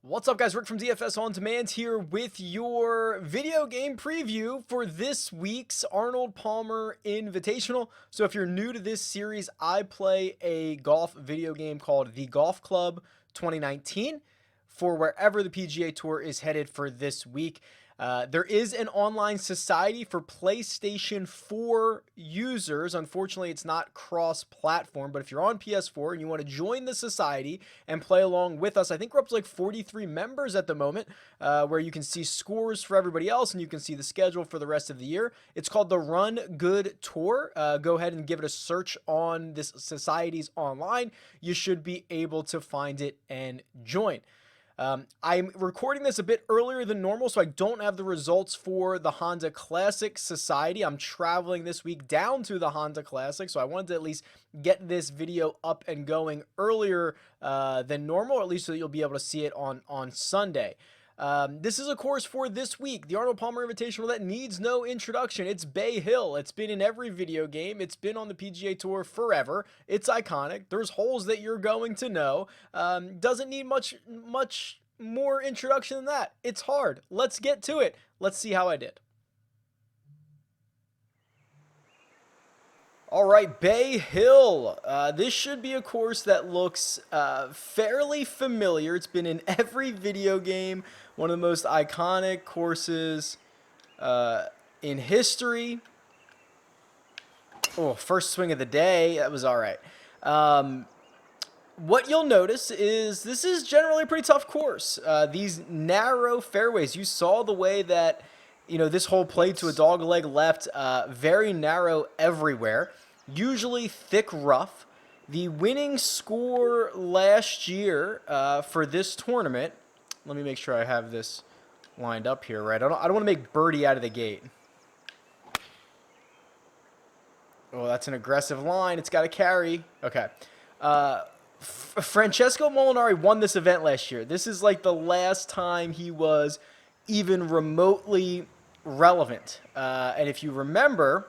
What's up, guys? Rick from DFS On Demand here with your video game preview for this week's Arnold Palmer Invitational. So if you're new to this series, I play a golf video game called The Golf Club 2019 for wherever the PGA Tour is headed for this week. There is an online society for PlayStation 4 users. Unfortunately, it's not cross-platform, but if you're on PS4 and you want to join the society and play along with us, I think we're up to like 43 members at the moment, where you can see scores for everybody else and you can see the schedule for the rest of the year. It's called the Run Good Tour. Go ahead and give it a search on this society's online. You should be able to find it and join. I'm recording this a bit earlier than normal, so I don't have the results for the Honda Classic Society. I'm traveling this week down to the Honda Classic, so I wanted to at least get this video up and going earlier than normal, or at least so that you'll be able to see it on Sunday. This is a course for this week, the Arnold Palmer Invitational, that needs no introduction. It's Bay Hill. It's been in every video game. It's been on the PGA Tour forever. It's iconic. There's holes that you're going to know. Doesn't need much more introduction than that. It's hard. Let's get to it. Let's see how I did. All right, Bay Hill. This should be a course that looks fairly familiar. It's been in every video game. One of the most iconic courses in history. Oh, first swing of the day. That was all right. What you'll notice is this is generally a pretty tough course. These narrow fairways, you saw the way that this hole played to a dog leg left, very narrow everywhere, usually thick rough. The winning score last year for this tournament, let me make sure I have this lined up here, right? I don't want to make birdie out of the gate. Oh, that's an aggressive line. It's got to carry. Okay. Francesco Molinari won this event last year. This is like the last time he was even remotely relevant. And if you remember,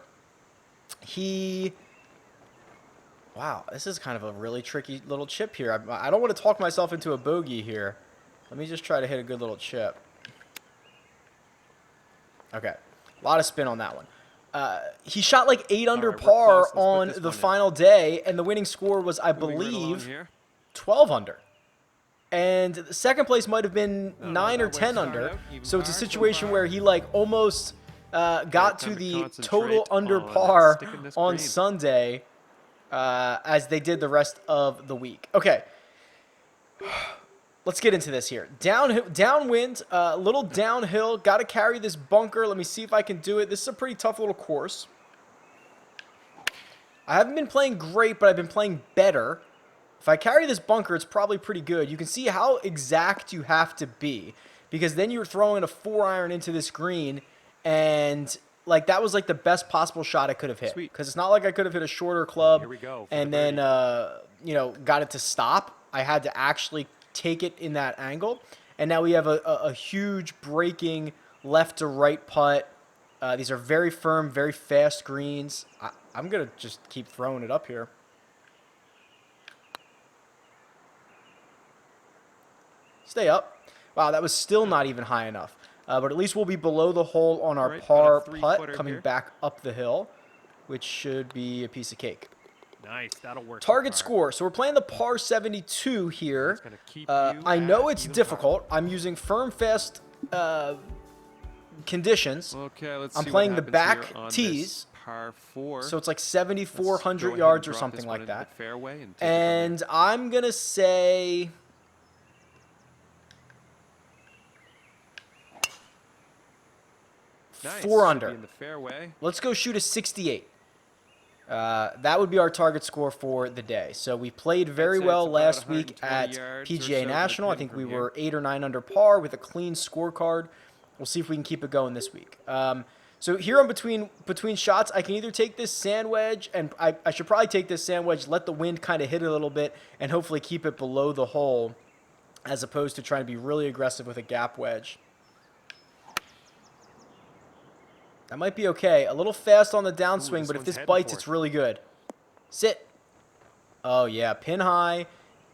wow, this is kind of a really tricky little chip here. I don't want to talk myself into a bogey here. Let me just try to hit a good little chip. Okay, a lot of spin on that one. He shot like 8 under par on the final day, and the winning score was, I believe, 12 under. And the second place might have been 9 or 10 under. So it's a situation where he like almost got to the total under par on Sunday, as they did the rest of the week. Okay, let's get into this here. Downwind, a little downhill. Got to carry this bunker. Let me see if I can do it. This is a pretty tough little course. I haven't been playing great, but I've been playing better. If I carry this bunker, it's probably pretty good. You can see how exact you have to be, because then you're throwing a 4-iron into this green, and like that was like the best possible shot I could have hit. Because it's not like I could have hit a shorter club and then got it to stop. I had to actually take it in that angle, and now we have a huge breaking left to right putt. These are very firm, very fast greens. I'm gonna just keep throwing it up here. Stay up. Wow, that was still not even high enough. But at least we'll be below the hole on our par putt coming back up the hill, which should be a piece of cake. Nice, that'll work. Target score. So we're playing the par 72 here. I know it's difficult. I'm using firm, fast conditions. Okay, let's see. I'm playing the back tees. Par 4. So it's like 7,400 yards or something like that. And I'm going to say 4 under. Let's go shoot a 68. That would be our target score for the day. So we played very well last week at PGA National. I think we were 8 or 9 under par with a clean scorecard. We'll see if we can keep it going this week. So here I'm between shots. I can either take this sand wedge, and I should probably take this sand wedge, let the wind kind of hit it a little bit, and hopefully keep it below the hole, as opposed to trying to be really aggressive with a gap wedge. That might be okay. A little fast on the downswing, but if this bites, it's really good. Sit. Oh, yeah. Pin high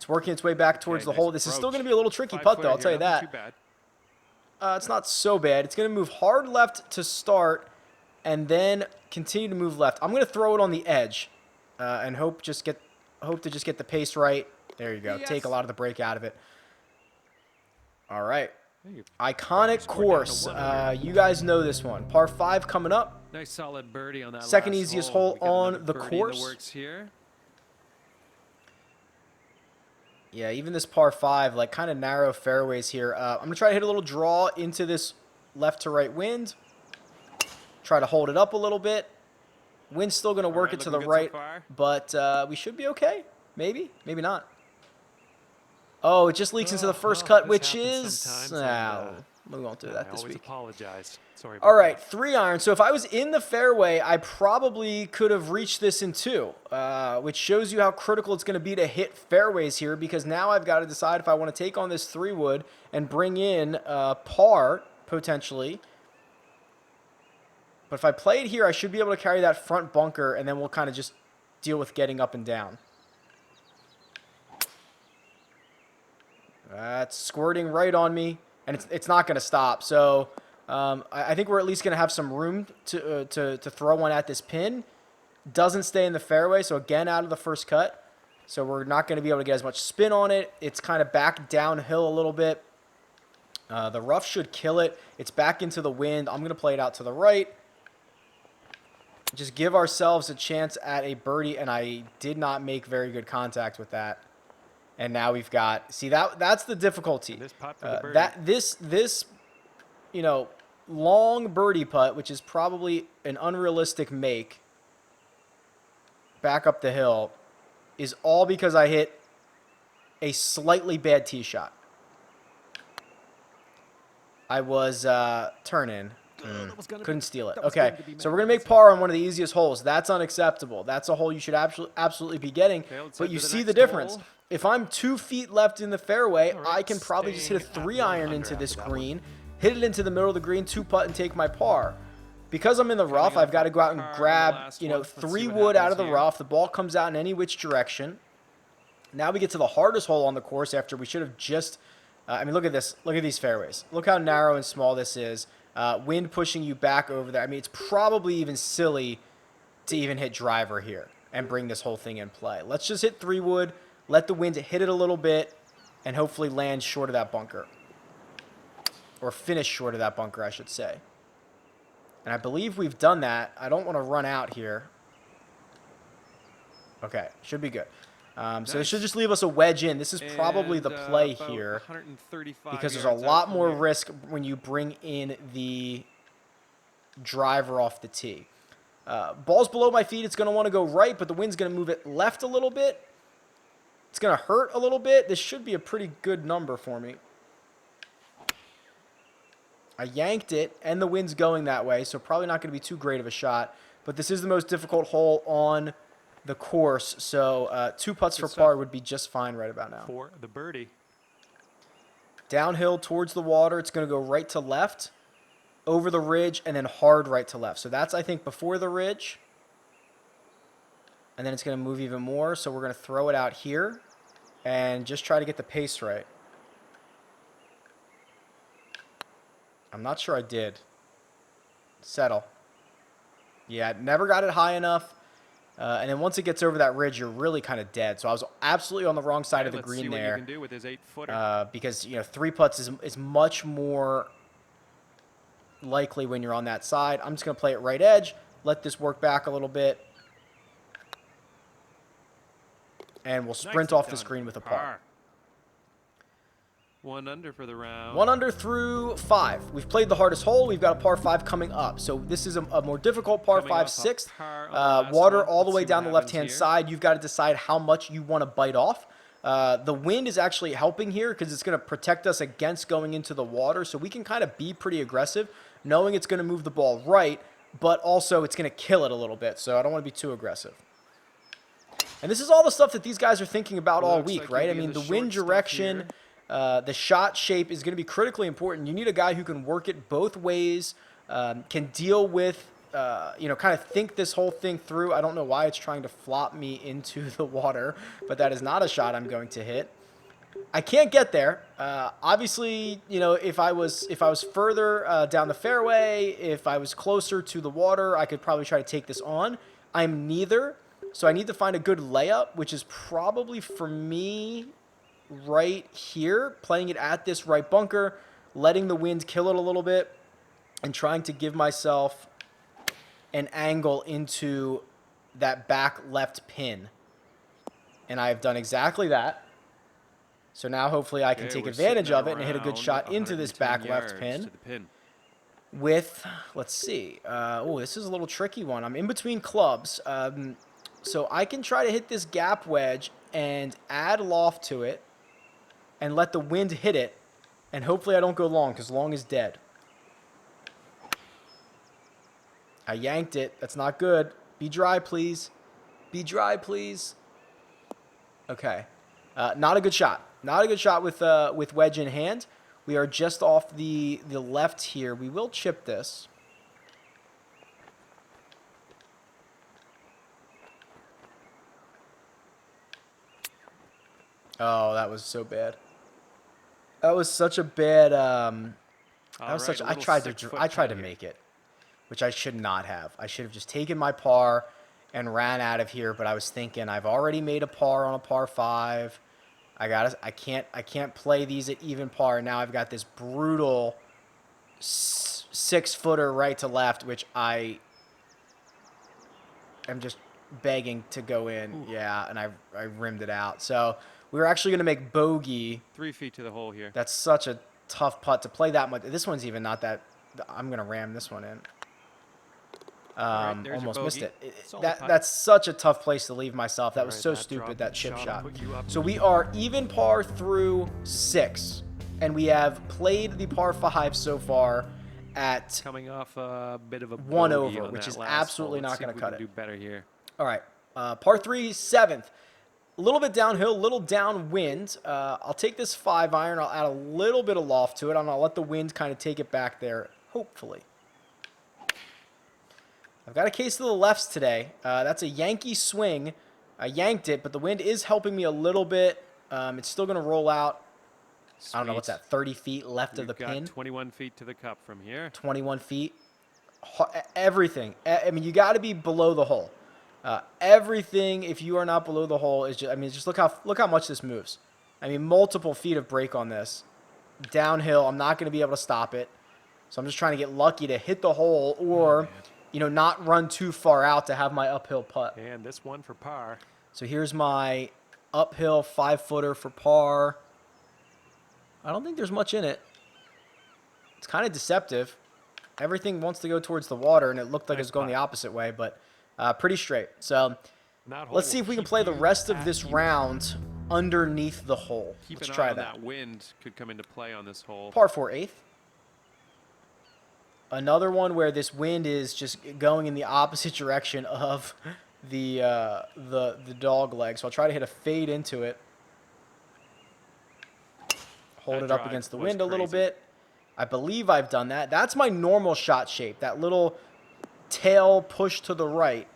It's working its way back towards the hole. This is still going to be a little tricky putt, though. I'll tell you that. Too bad. It's not so bad. It's going to move hard left to start and then continue to move left. I'm going to throw it on the edge and hope to just get the pace right. There you go. Yes. Take a lot of the break out of it. All right. Iconic course. You guys know this one. Par 5 coming up. Nice solid birdie on that. Second last easiest hole. hole We got on another the birdie in course. works here. Yeah, even this par 5, like kind of narrow fairways here. I'm going to try to hit a little draw into this left to right wind. Try to hold it up a little bit. Wind's still going to work it to the right, but we should be okay. Maybe, maybe not. Oh, it just leaks into the first cut, which is... we won't do that this week. Apologize. Sorry. All right, 3-iron. So if I was in the fairway, I probably could have reached this in 2, which shows you how critical it's going to be to hit fairways here, because now I've got to decide if I want to take on this 3-wood and bring in par, potentially. But if I play it here, I should be able to carry that front bunker, and then we'll kind of just deal with getting up and down. That's squirting right on me, and it's not going to stop. So I think we're at least going to have some room to throw one at this pin. Doesn't stay in the fairway, so again out of the first cut. So we're not going to be able to get as much spin on it. It's kind of back downhill a little bit. The rough should kill it. It's back into the wind. I'm going to play it out to the right. Just give ourselves a chance at a birdie, and I did not make very good contact with that. And now we've got, see, that's the difficulty. This putt for the birdie. This you know, long birdie putt, which is probably an unrealistic make back up the hill, is all because I hit a slightly bad tee shot. I was turn-in. Couldn't steal it. Okay, so we're going to make par on one of the easiest holes. That's unacceptable. That's a hole you should absolutely be getting. But you see the difference. If I'm 2 feet left in the fairway, I can probably just hit a 3-iron into this green, hit it into the middle of the green, 2-putt, and take my par. Because I'm in the rough, I've got to go out and grab, 3-wood out of the rough. The ball comes out in any which direction. Now we get to the hardest hole on the course after we should have just... I mean, look at this. Look at these fairways. Look how narrow and small this is. Wind pushing you back over there. I mean, it's probably even silly to even hit driver here and bring this whole thing in play. Let's just hit 3-wood, let the wind hit it a little bit, and hopefully land short of that bunker. Or finish short of that bunker, I should say. And I believe we've done that. I don't want to run out here. Okay, should be good. So this should just leave us a wedge in. This is probably the play here because there's a lot more risk when you bring in the driver off the tee. Ball's below my feet. It's going to want to go right, but the wind's going to move it left a little bit. It's going to hurt a little bit. This should be a pretty good number for me. I yanked it, and the wind's going that way, so probably not going to be too great of a shot. But this is the most difficult hole on the course, so 2 putts for par would be just fine right about now. For the birdie. Downhill towards the water, it's going to go right to left, over the ridge, and then hard right to left. So that's, I think, before the ridge. And then it's going to move even more, so we're going to throw it out here and just try to get the pace right. I'm not sure I did. Settle. Yeah, never got it high enough. And then once it gets over that ridge, you're really kind of dead. So I was absolutely on the wrong side of the green there. Let's see what you can do with his 8-footer. Because 3 putts is much more likely when you're on that side. I'm just going to play it right edge, let this work back a little bit, and we'll sprint off the screen with a par. 1 under for the round. 1 under through 5. We've played the hardest hole. We've got a par 5 coming up. So this is a more difficult par 5, 6th. Water all the way down the left-hand side. You've got to decide how much you want to bite off. The wind is actually helping here because it's going to protect us against going into the water. So we can kind of be pretty aggressive, knowing it's going to move the ball right, but also it's going to kill it a little bit. So I don't want to be too aggressive. And this is all the stuff that these guys are thinking about all week, right? I mean, the wind direction... the shot shape is going to be critically important. You need a guy who can work it both ways, can deal with you know, kind of think this whole thing through. I don't know why it's trying to flop me into the water, but that is not a shot I'm going to hit. I can't get there. Obviously, you know, if I was further down the fairway, if I was closer to the water, I could probably try to take this on. I'm neither, so I need to find a good layup, which is probably for me right here, playing it at this right bunker, letting the wind kill it a little bit, and trying to give myself an angle into that back left pin. And I've done exactly that. So now hopefully I can take advantage of it and hit a good shot into this back left pin. With, let's see, oh, this is a little tricky one. I'm in between clubs. So I can try to hit this gap wedge and add loft to it and let the wind hit it. And hopefully I don't go long, because long is dead. I yanked it. That's not good. Be dry, please. Be dry, please. Okay. Not a good shot. Not a good shot with wedge in hand. We are just off the left here. We will chip this. Oh, that was so bad. That was such a bad. That was such. I tried to make it, which I should not have. I should have just taken my par and ran out of here. But I was thinking, I've already made a par on a par 5. I can't play these at even par. Now I've got this brutal 6-footer right to left, which I am just begging to go in. Ooh. Yeah, and I rimmed it out. So we're actually going to make bogey. 3 feet to the hole here. That's such a tough putt to play that much. This one's even not that. I'm going to ram this one in. Almost missed it. That's such a tough place to leave myself. That was so stupid, that chip shot. So we are even par through 6, and we have played the par 5 so far at coming off a bit of a 1 over, which is absolutely not going to cut it. Do better here. All right, par 3, 7th. A little bit downhill, a little downwind. I'll take this 5-iron. I'll add a little bit of loft to it, and I'll let the wind kind of take it back there, hopefully. I've got a case of the lefts today. That's a Yankee swing. I yanked it, but the wind is helping me a little bit. It's still going to roll out. Sweet. I don't know, what's that, 30 feet left of the pin? 21 feet to the cup from here. 21 feet. Everything. I mean, you got to be below the hole. Everything, if you are not below the hole, is just, I mean, just look how much this moves. I mean, multiple feet of break on this. Downhill, I'm not going to be able to stop it. So I'm just trying to get lucky to hit the hole or... you know, not run too far out to have my uphill putt. And this one for par. So here's my uphill 5-footer for par. I don't think there's much in it. It's kind of deceptive. Everything wants to go towards the water, and it looked like it was going the opposite way, but pretty straight. So let's see if we can play the rest of this round underneath the hole. Let's try that. That wind could come into play on this hole. Par 4, 8th. Another one where this wind is just going in the opposite direction of the dog leg. So I'll try to hit a fade into it. Hold it up against the wind a little bit. I believe I've done that. That's my normal shot shape. That little tail push to the right.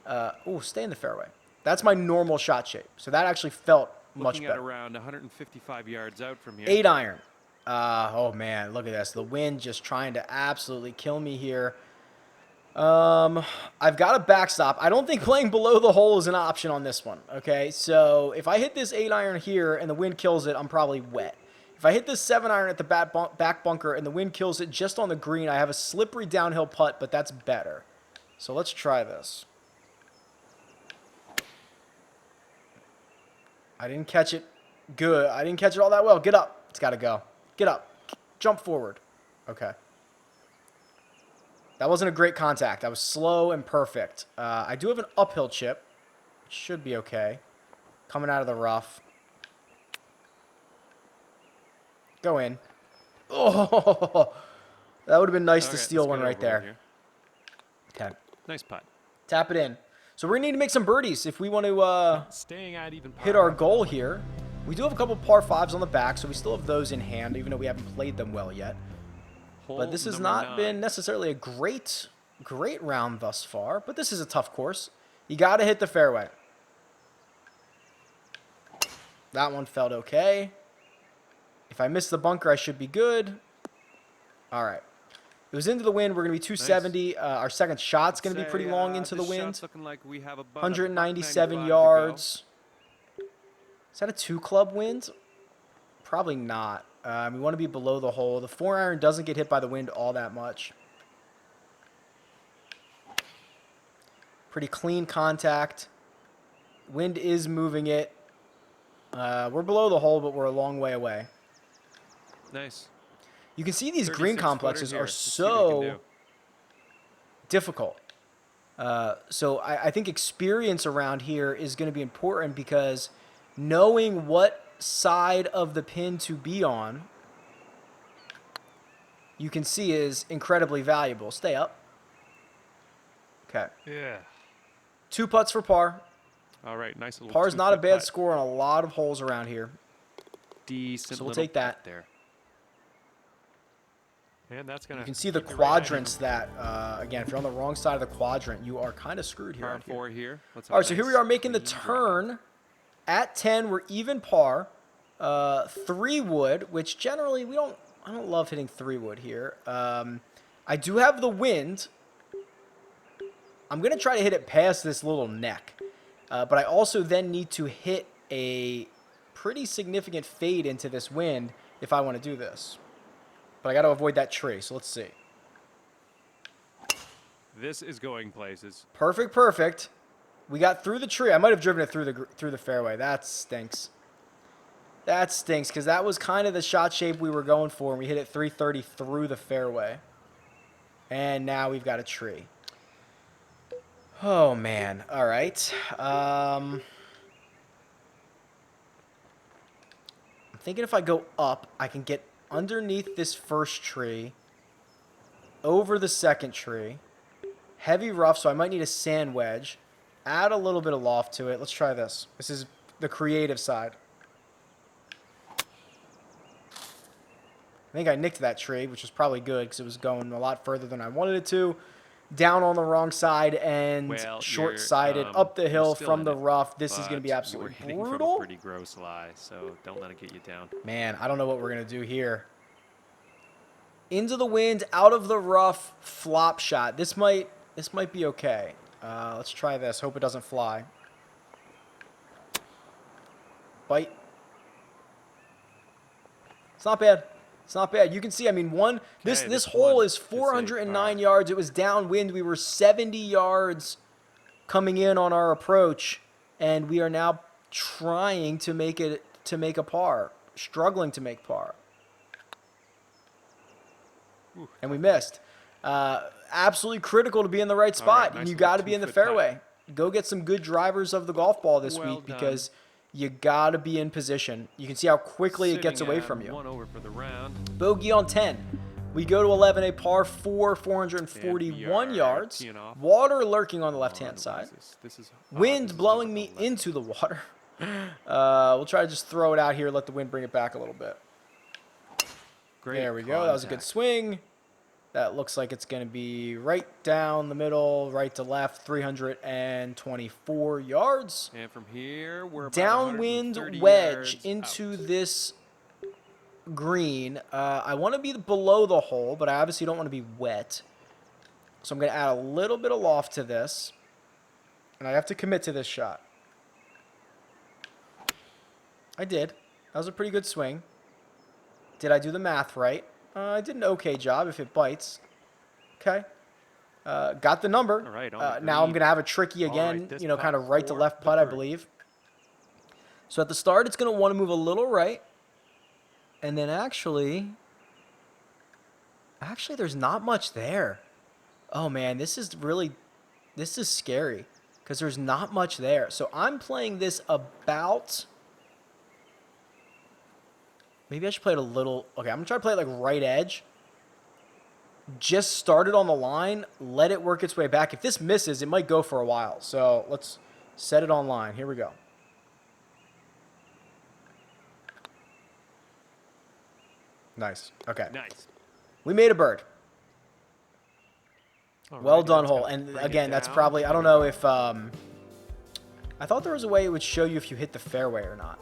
Oh, stay in the fairway. That's my normal shot shape. So that actually felt much better. Looking at around 155 yards out from here. 8-iron. Oh, man, look at this. The wind just trying to absolutely kill me here. I've got a backstop. I don't think playing below the hole is an option on this one, okay? So if I hit this 8-iron here and the wind kills it, I'm probably wet. If I hit this 7-iron at the back bunker and the wind kills it just on the green, I have a slippery downhill putt, but that's better. So let's try this. I didn't catch it good. I didn't catch it all that well. Get up. It's got to go. Get up. Jump forward. Okay. That wasn't a great contact. That was slow and perfect. I do have an uphill chip. Should be okay. Coming out of the rough. Go in. Oh, that would have been nice to steal one right there. Okay. Nice putt. Tap it in. So we're going to need to make some birdies if we want to hit our goal here. We do have a couple par 5s on the back, so we still have those in hand, even though we haven't played them well yet. But this has not been necessarily a great great round thus far, but this is a tough course. You got to hit the fairway. That one felt okay. If I miss the bunker, I should be good. All right. It was into the wind. We're going to be 270. Nice. Our second shot's going to be pretty long into the wind. Shot's looking like we have about 197 yards. Is that a 2-club wind? Probably not. We want to be below the hole. The 4-iron doesn't get hit by the wind all that much. Pretty clean contact. Wind is moving it. We're below the hole, but we're a long way away. Nice. You can see these green complexes are so difficult. So I think experience around here is going to be important because knowing what side of the pin to be on, you can see is incredibly valuable. Stay up. Okay. Yeah. 2 putts for par. All right, nice little. Par is not a bad score on a lot of holes around here. Decent. So we'll take that there. And that's gonna. You can see the quadrants that, again, if you're on the wrong side of the quadrant, you are kind of screwed here. Par 4 here. All right, so here we are making the turn. At 10, we're even par. 3 wood, which generally I don't love hitting 3 wood here. I do have the wind. I'm going to try to hit it past this little neck. But I also then need to hit a pretty significant fade into this wind if I want to do this. But I got to avoid that tree, so let's see. This is going places. Perfect, perfect. We got through the tree. I might have driven it through the fairway. That stinks. That stinks because that was kind of the shot shape we were going for, and we hit it 330 through the fairway. And now we've got a tree. Oh, man. All right. I'm thinking if I go up, I can get underneath this first tree, over the second tree. Heavy rough, so I might need a sand wedge. Add a little bit of loft to it. Let's try this. This is the creative side. I think I nicked that tree, which was probably good because it was going a lot further than I wanted it to. Down on the wrong side and short-sided up the hill from the rough. This is going to be absolutely brutal. From a pretty gross lie, so don't let it get you down. Man, I don't know what we're going to do here. Into the wind, out of the rough, flop shot. This might be okay. Let's try this. Hope it doesn't fly. Bite. It's not bad. It's not bad. You can see, I mean, this hole is 409 yards. It was downwind. We were 70 yards coming in on our approach, and we are now trying to make a par, struggling to make par. And we missed. Absolutely critical to be in the right spot. And you got to be in the fairway. Go get some good drivers of the golf ball this week because you got to be in position. You can see how quickly it gets away from you. 1 over for the round. Bogey on 10. We go to 11, a par 4, 441 yards. Water lurking on the left-hand side. Wind blowing me into the water. We'll try to just throw it out here, let the wind bring it back a little bit. There we go. That was a good swing. That looks like it's going to be right down the middle, right to left, 324 yards. And from here, we're about downwind wedge into this green. I want to be below the hole, but I obviously don't want to be wet. So I'm going to add a little bit of loft to this. And I have to commit to this shot. I did. That was a pretty good swing. Did I do the math right? I did an okay job if it bites. Okay. Got the number. All right, now I'm going to have a tricky again, kind of right to left putt, I believe. So at the start, it's going to want to move a little right. And then actually, there's not much there. Oh, man, this is scary because there's not much there. So I'm playing this about... Maybe I should play it a little... Okay, I'm going to try to play it like right edge. Just start it on the line. Let it work its way back. If this misses, it might go for a while. So let's set it on line. Here we go. Nice. Okay. Nice. We made a bird. Well Alrighty, done, that's hole. gonna And bring it again, that's down probably, to I don't under know if, par. I thought there was a way it would show you if you hit the fairway or not.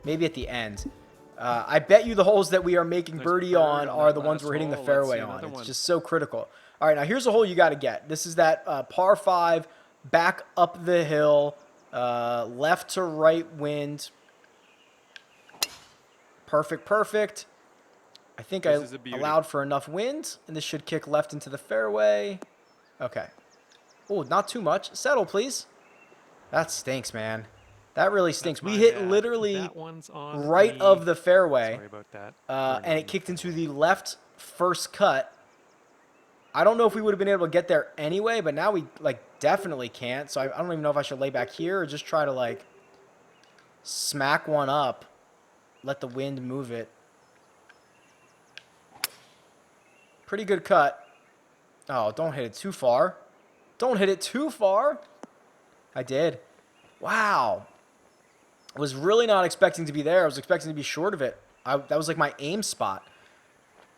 Maybe at the end. I bet you the holes that we are making Nice birdie bird on on are that the ones last we're hitting the hole. Let's see fairway on. another It's one. just so critical. All right, now here's a hole you got to get. This is that par 5, back up the hill, left to right wind. Perfect, perfect. I think This I is a beauty. allowed for enough wind, and this should kick left into the fairway. Okay. Oh, not too much. Settle, please. That stinks, man. That really stinks. That's We my hit bad. literally That one's on right me. of the fairway, Sorry about that. We're not and in it the kicked into fairway. the left first cut. I don't know if we would have been able to get there anyway, but now we definitely can't. So I don't even know if I should lay back here or just try to smack one up, let the wind move it. Pretty good cut. Oh, don't hit it too far. Don't hit it too far. I did. Wow. I was really not expecting to be there. I was expecting to be short of it. That was like my aim spot.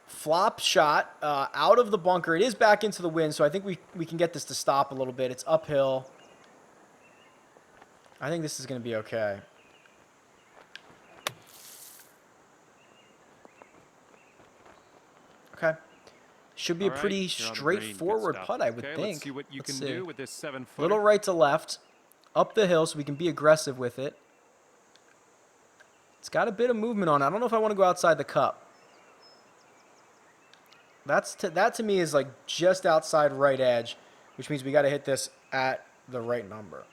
Flop shot out of the bunker. It is back into the wind, so I think we can get this to stop a little bit. It's uphill. I think this is going to be okay. Okay. Should be a All right, pretty you're on the green. Good straightforward stuff. putt, I would Okay, think. let's see what you Let's can see. do with this 7-footer. Little right to left. Up the hill so we can be aggressive with it. It's got a bit of movement on it. I don't know if I want to go outside the cup. That to me is just outside right edge, which means we got to hit this at the right number.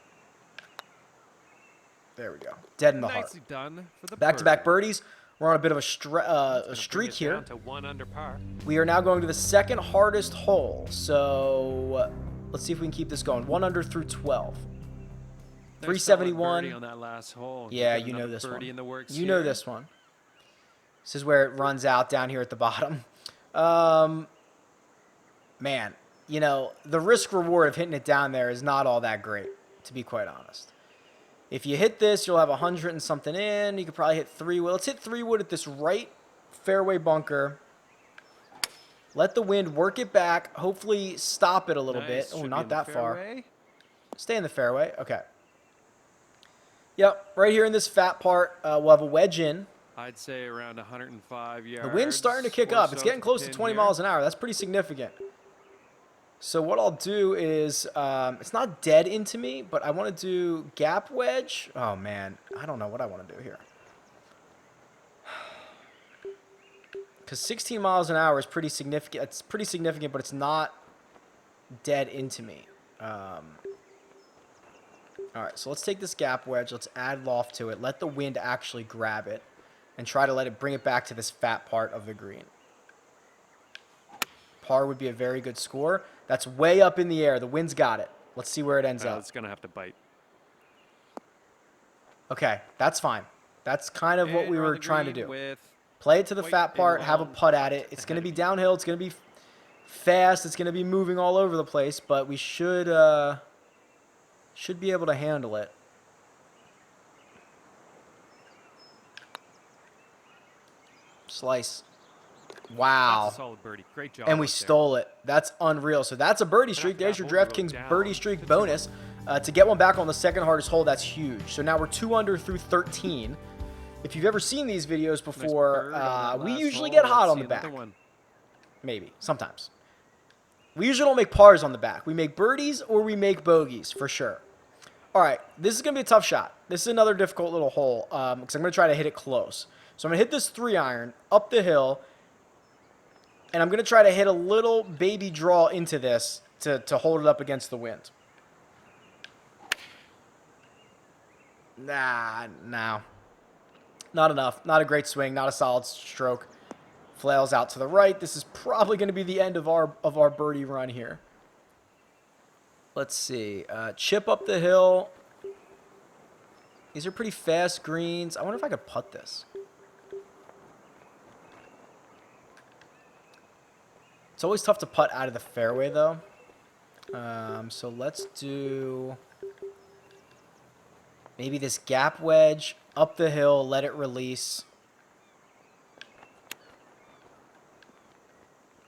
There we go. Dead in the heart. Nicely done for the Back-to-back birdie. birdies. We're on a bit of a That's gonna bring streak it here. down to 1 under par. We are now going to the second hardest hole. So let's see if we can keep this going. 1 under through 12. Nice solid 371. birdie on that last hole. Yeah, Got you know another this one. birdie in the works You know here. this one. This is where it runs out down here at the bottom. Man, the risk reward of hitting it down there is not all that great, to be quite honest. If you hit this, you'll have 100 and something in. You could probably hit 3-wood. Let's hit 3-wood at this right fairway bunker. Let the wind work it back. Hopefully stop it a little bit. Nice. Oh, Should be not in the that far. fairway. Stay in the fairway. Okay. Yep, right here in this fat part, we'll have a wedge in. I'd say around 105 yards. The wind's starting to kick or up. It's so getting the close to pin 20 here. miles an hour. That's pretty significant. So what I'll do is, it's not dead into me, but I want to do gap wedge. Oh, man. I don't know what I want to do here. Because 16 miles an hour is pretty significant. It's pretty significant, but it's not dead into me. All right, so let's take this gap wedge. Let's add loft to it. Let the wind actually grab it and try to let it bring it back to this fat part of the green. Par would be a very good score. That's way up in the air. The wind's got it. Let's see where it ends up. It's going to have to bite. Okay, that's fine. That's kind of what And we we're on were the trying to green do. with Play it to the quite fat a part, have a long putt at it. putt It's going to ahead be of me. downhill. It's going to be fast. It's going to be moving all over the place, but we should be able to handle it. Slice. Wow. That's a solid birdie. Great job. And we out there. stole it. That's unreal. So that's a birdie streak. after There's that your hole, we go DraftKings down birdie streak to 2 bonus. To get one back on the second hardest hole, that's huge. So now we're 2 under through 13. If you've ever seen these videos Nice before, bird on that we last usually hole. get hot Let's on the see back. another one. Maybe. Sometimes. We usually don't make pars on the back. We make birdies or we make bogeys, for sure. All right. This is going to be a tough shot. This is another difficult little hole because I'm going to try to hit it close. So I'm going to hit this 3-iron up the hill. And I'm going to try to hit a little baby draw into this to hold it up against the wind. Nah, no. Not enough. Not a great swing. Not a solid stroke. Flails out to the right. This is probably going to be the end of our birdie run here. Let's see. Chip up the hill. These are pretty fast greens. I wonder if I could putt this. It's always tough to putt out of the fairway, though. So let's do maybe this gap wedge up the hill, let it release.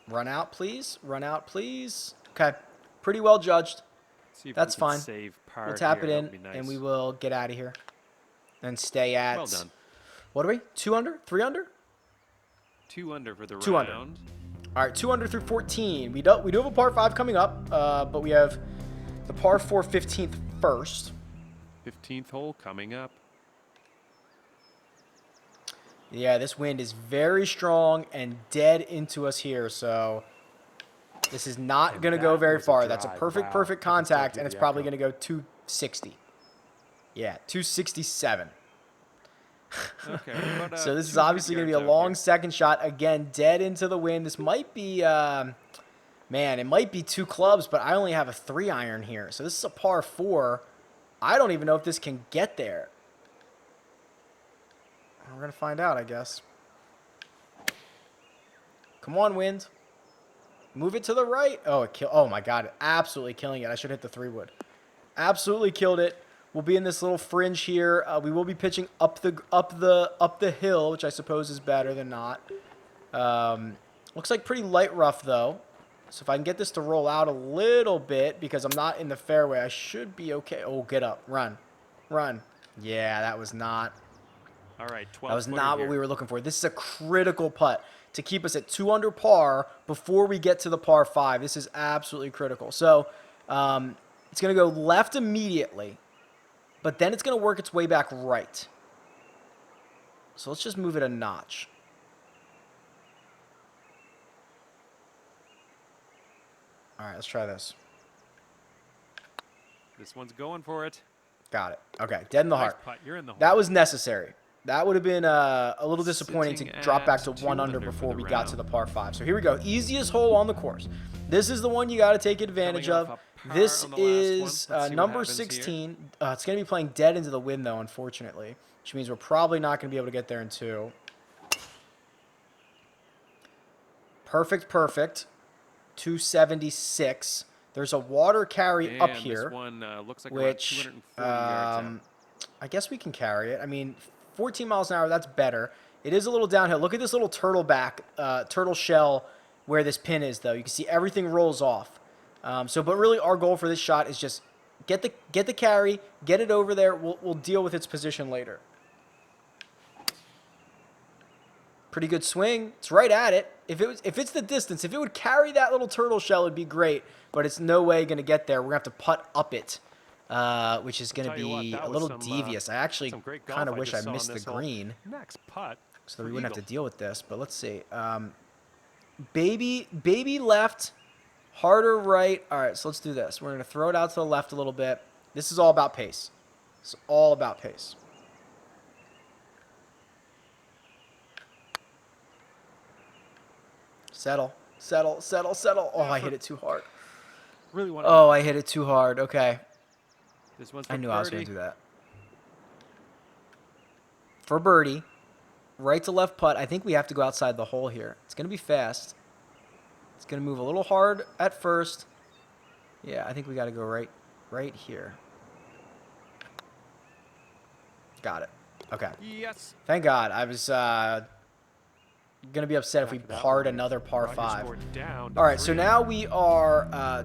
Run out, please. Run out, please. Okay. Pretty well judged. See if That's we can fine. Save par We'll tap here. it That in, would be nice. and we will get out of here. And stay at... Well done. What are we? 2 under? 3 under? 2 under for the 2 under. round. All right, 2 under through 14. We do have a par 5 coming up, but we have the par 4 15th first. 15th hole coming up. Yeah, this wind is very strong and dead into us here, so this is not going to go very far. That's a perfect contact, and it's probably going to go 260. Yeah, 267. Okay. About, So this is 200 obviously going to be a yards out long here. second shot. Again, dead into the wind. This might be, man, it might be 2 clubs, but I only have a 3 iron here. So this is a par 4. I don't even know if this can get there. We're going to find out, I guess. Come on, wind. Move it to the right. Oh, oh my God, absolutely killing it. I should hit the 3-wood. Absolutely killed it. We'll be in this little fringe here. We will be pitching up the hill, which I suppose is better than not. Looks like pretty light rough though. So if I can get this to roll out a little bit because I'm not in the fairway, I should be okay. Oh, get up, run, run. Yeah, that was not. All right, 12. That was not what we were looking for. This is a critical putt to keep us at 2 under par before we get to the par 5. This is absolutely critical. So it's going to go left immediately, but then it's going to work its way back right. So let's just move it a notch. All right, let's try this. This one's going for it. Got it. Okay, dead in the Nice heart. putt. You're in the hole. That was necessary. That would have been a little disappointing Sitting to drop back at to 2 1 under under for before the we got to round. the par 5. So here we go. Easiest hole on the course. This is the one you got to take advantage Coming off of. a par This on the last one. is Let's see what number happens here. 16. It's going to be playing dead into the wind, though, unfortunately, which means we're probably not going to be able to get there in 2. Perfect, perfect. 276. There's a water carry up And here, This one looks like around which 240 yards out. I guess we can carry it. I mean, 14 miles an hour, that's better. It is a little downhill. Look at this little turtle shell where this pin is, though. You can see everything rolls off. But really our goal for this shot is just get the carry, get it over there. We'll deal with its position later. Pretty good swing. It's right at it. If it's the distance, if it would carry that little turtle shell, it'd be great. But it's no way going to get there. We're going to have to putt up it, which is going to be a little devious. I actually kind of wish I missed the green Next putt. so that we wouldn't have to deal with this. But let's see. Baby left, harder right. All right, so let's do this. We're going to throw it out to the left a little bit. This is all about pace. It's all about pace. Settle, settle, settle, settle. Oh, I hit it too hard. Really want Oh, I hit it too hard. Okay. This one's I for knew I was going birdie. to do that. For birdie, right to left putt. I think we have to go outside the hole here. It's going to be fast. It's going to move a little hard at first. Yeah, I think we got to go right here. Got it. Okay. Yes. Thank God. I was going to be upset if we After that parred one, another par Roger 5. scored down to All right, so 3. now we are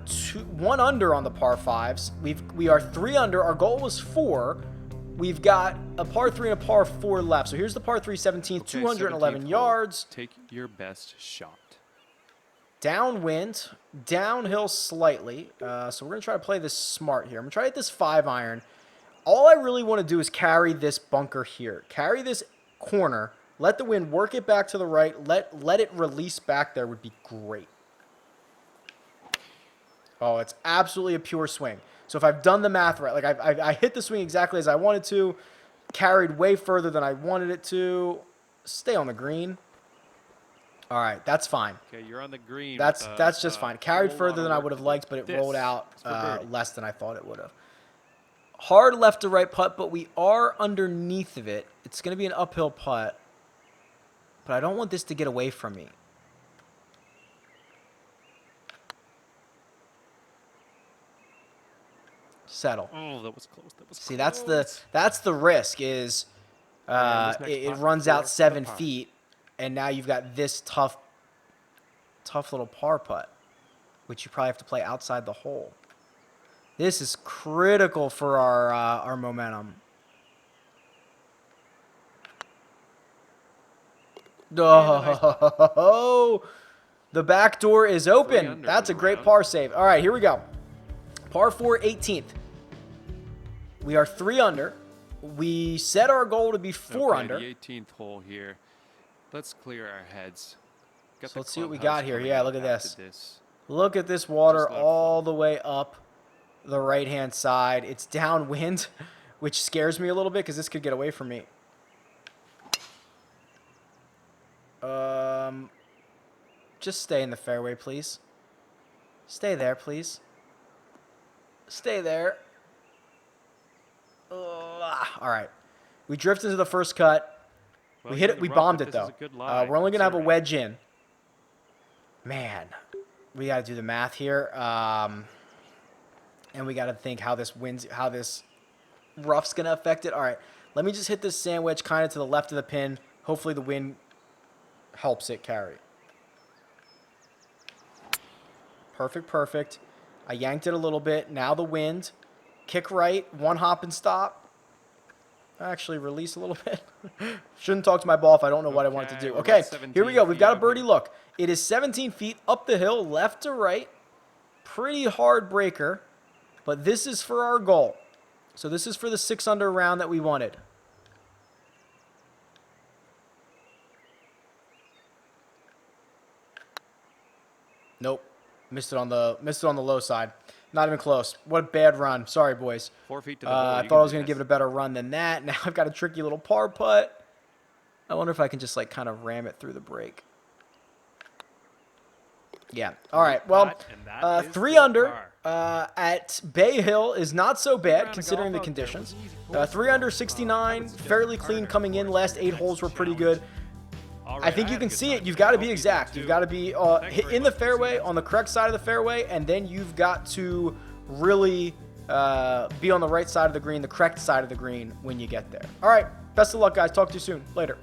1 under on the par 5s. We are 3 under. Our goal was 4. We've got a par 3 and a par 4 left. So here's the par 3 17th, Okay, 211 17th hole. yards. Take your best shot. Downwind, downhill slightly. So we're going to try to play this smart here. I'm going to try to hit this 5 iron. All I really want to do is carry this bunker here. Carry this corner. Let the wind work it back to the right. Let it release back there would be great. Oh, it's absolutely a pure swing. So if I've done the math right, like I hit the swing exactly as I wanted to, carried way further than I wanted it to, stay on the green. All right, that's fine. Okay, you're on the green. That's with, just fine. Carried whole lot further of than I work would to have do. liked, but it This rolled out is for birdie. less than I thought it would have. Hard left to right putt, but we are underneath of it. It's going to be an uphill putt, but I don't want this to get away from me. Settle. Oh, that was close. That was See, close. that's the risk is And this next it putt runs for out the 7 par. feet, and now you've got this tough little par putt. which you probably have to play outside the hole. This is critical for our momentum. Oh, the back door is open. That's a great par save. All right, here we go. Par 4, 18th. We are 3 under. We set our goal to be 4 under. The 18th hole here. Let's clear our heads. So let's see what we got here. Yeah, look at this. Look at this water all the way up the right-hand side. It's downwind, which scares me a little bit because this could get away from me. Just stay in the fairway, please. Stay there, please. Stay there. All right. We drift into the first cut. Well, we hit it. We bombed it, though. We're only going to have a wedge in. Man, we got to do the math here. And we got to think how this rough's going to affect it. All right. Let me just hit this sand wedge kind of to the left of the pin. Hopefully the wind helps it carry. Perfect, perfect. I yanked it a little bit. Now the wind. Kick right. One hop and stop. Actually, release a little bit. Shouldn't talk to my ball if I don't know what I want it to do. Okay, here we go. We've got a birdie look. It is 17 feet up the hill, left to right. Pretty hard breaker. But this is for our goal. So this is for the 6-under round that we wanted. Nope. Missed it on the low side. Not even close. What a bad run. Sorry, boys. 4 feet to the hole. I thought I was going to give it a better run than that. Now I've got a tricky little par putt. I wonder if I can just like kind of ram it through the break. Yeah. All right. Well, 3 under at Bay Hill is not so bad considering the conditions. 3 under, 69, fairly clean coming in. Last 8 holes were pretty good. I think you can see it. You've got to be exact. You've got to be in the fairway, on the correct side of the fairway, and then you've got to really be on the right side of the green, the correct side of the green when you get there. All right. Best of luck, guys. Talk to you soon. Later.